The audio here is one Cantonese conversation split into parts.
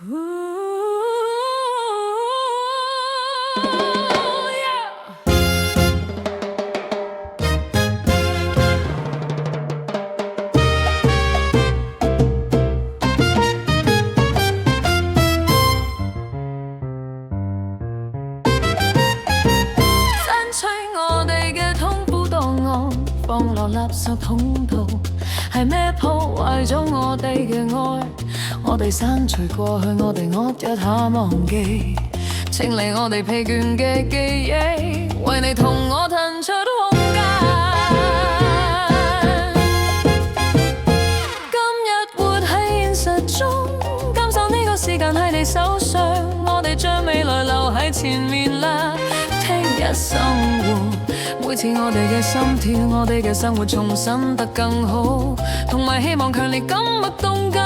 放落垃圾桶度，係咩破壞咗我哋嘅愛？我哋刪除過去，我哋惡一下忘記，清理我哋疲倦嘅記憶，為你同我騰出空間。今日活喺現實中，感受呢個時間喺你手上，我哋將未來留喺前面啦。聽日生活，每次我哋嘅心跳，我哋嘅生活重新得更好，同埋希望強烈咁脈動緊，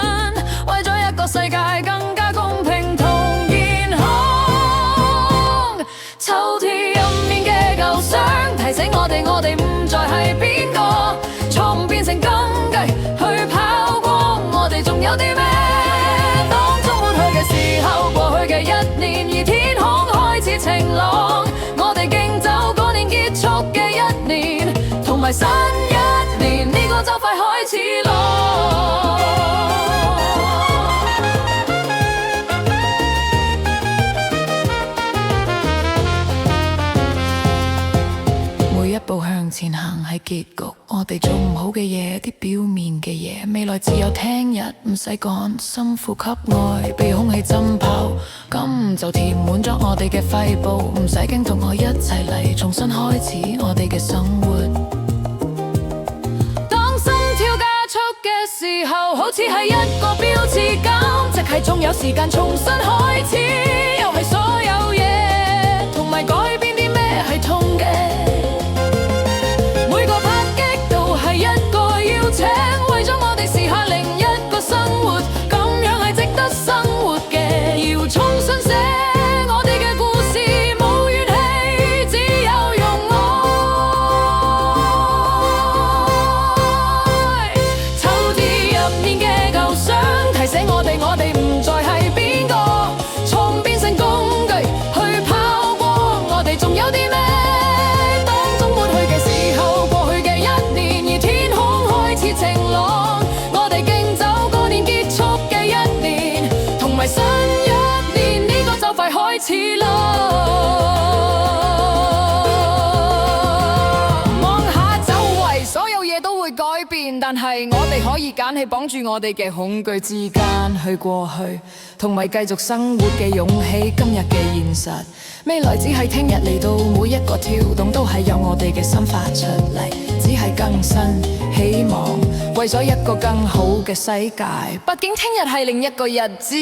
為咗一個世界更加公平同健康。抽屜入面嘅舊相提醒我哋唔再係邊個，錯誤變成金句去跑過，我哋仲有啲咩？當中抹去嘅時候，過去嘅一年，而天空開始晴朗，我哋競走嗰年結束嘅一年，同埋新一年，呢個就快開始咯。每一步向前行係結局，我哋做唔好嘅嘢，啲表面嘅嘢，未來只有聽日，唔使趕，深呼吸愛，被空氣浸泡，咁就填滿咗我哋嘅肺部，唔使驚，同我一齊嚟，重新開始我哋嘅生活。當心跳加速嘅時候，好似係一個標誌咁，即係仲有時間重新開始，又係所有嘢，同埋改變啲咩係痛嘅。每個拍擊都係一個邀請，為咗我哋試下另一個生活，咁樣係值得生活嘅。要重新寫我哋嘅故事，冇怨氣，只有用愛。抽屜入面嘅舊相提醒我哋唔再係邊個，錯誤變成工具去跑過，我哋仲有啲咩？新一年，呢個就快開始咯。望下周圍，所有嘢都會改變，但係我哋可以揀起綁住我哋嘅恐懼之間去過去，同埋繼續生活嘅勇氣。今日嘅現實，未來只係聽日嚟到，每一個跳動都係由我哋嘅心發出嚟，只係更新希望，為咗一個更好嘅世界。畢竟聽日係另一個日子。